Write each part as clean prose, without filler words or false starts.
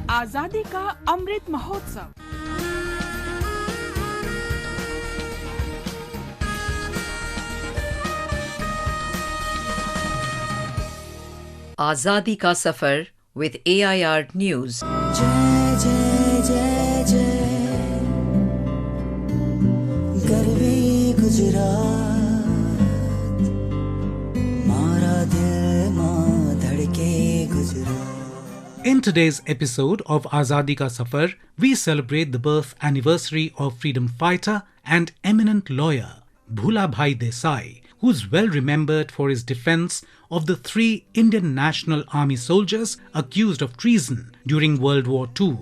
आजादी का अमृत महोत्सव। आजादी का सफर with AIR News. जय जय जय जय गर्वी गुजरात मारा दिल मां धड़के Gujarat. In today's episode of Azadi Ka Safar, we celebrate the birth anniversary of freedom fighter and eminent lawyer Bhulabhai Desai, who is well remembered for his defense of the 3 Indian National Army soldiers accused of treason during World War II.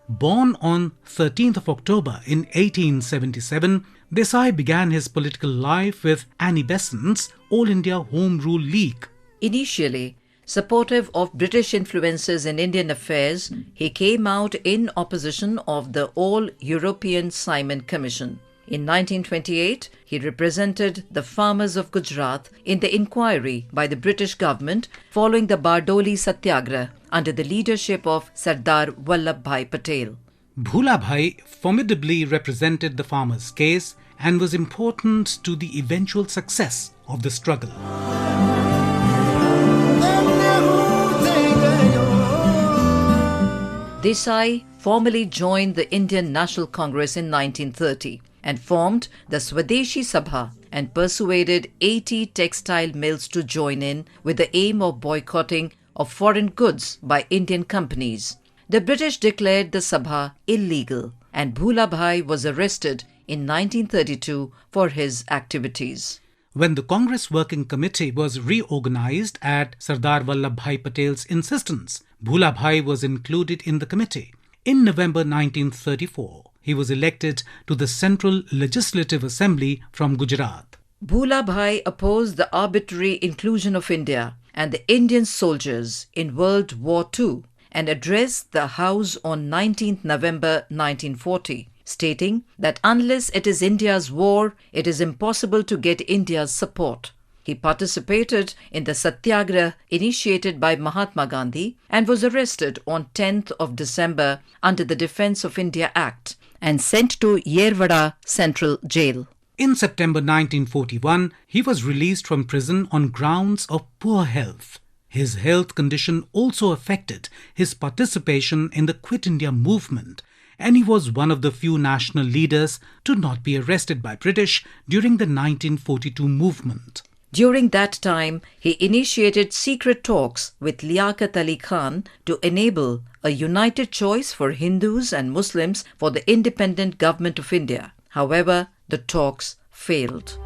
Born on 13th of October in 1877, Desai began his political life with Annie Besant's All India Home Rule League. Initially supportive of British influences in Indian affairs, he came out in opposition of the All-European Simon Commission. In 1928, he represented the farmers of Gujarat in the inquiry by the British government following the Bardoli Satyagraha under the leadership of Sardar Vallabhbhai Patel. Bhulabhai formidably represented the farmers' case and was important to the eventual success of the struggle. Desai formally joined the Indian National Congress in 1930 and formed the Swadeshi Sabha and persuaded 80 textile mills to join in with the aim of boycotting of foreign goods by Indian companies. The British declared the Sabha illegal and Bhulabhai was arrested in 1932 for his activities. When the Congress Working Committee was reorganised at Sardar Vallabhbhai Patel's insistence, Bhulabhai was included in the committee. In November 1934, he was elected to the Central Legislative Assembly from Gujarat. Bhulabhai opposed the arbitrary inclusion of India and the Indian soldiers in World War II and addressed the House on 19 November 1940, stating that unless it is India's war, it is impossible to get India's support. He participated in the Satyagraha initiated by Mahatma Gandhi and was arrested on 10th of December under the Defence of India Act and sent to Yerwada Central Jail. In September 1941, he was released from prison on grounds of poor health. His health condition also affected his participation in the Quit India movement, and he was one of the few national leaders to not be arrested by British during the 1942 movement. During that time, he initiated secret talks with Liaquat Ali Khan to enable a united choice for Hindus and Muslims for the independent government of India. However, the talks failed.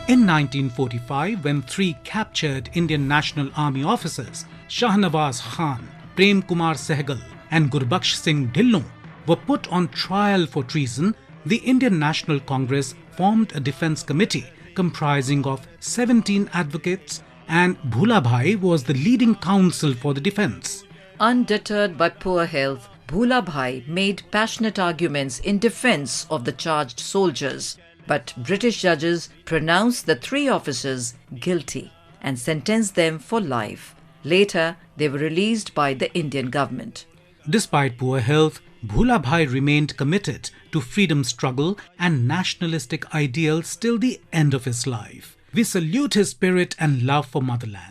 In 1945, when 3 captured Indian National Army officers, Shahnawaz Khan, Prem Kumar Sehgal and Gurbaksh Singh Dhillon, were put on trial for treason, the Indian National Congress formed a defence committee comprising of 17 advocates, and Bhulabhai was the leading counsel for the defence. Undeterred by poor health, Bhulabhai made passionate arguments in defence of the charged soldiers, but British judges pronounced the 3 officers guilty and sentenced them for life. Later, they were released by the Indian government. Despite poor health, Bhulabhai remained committed to freedom struggle and nationalistic ideals till the end of his life. We salute his spirit and love for motherland.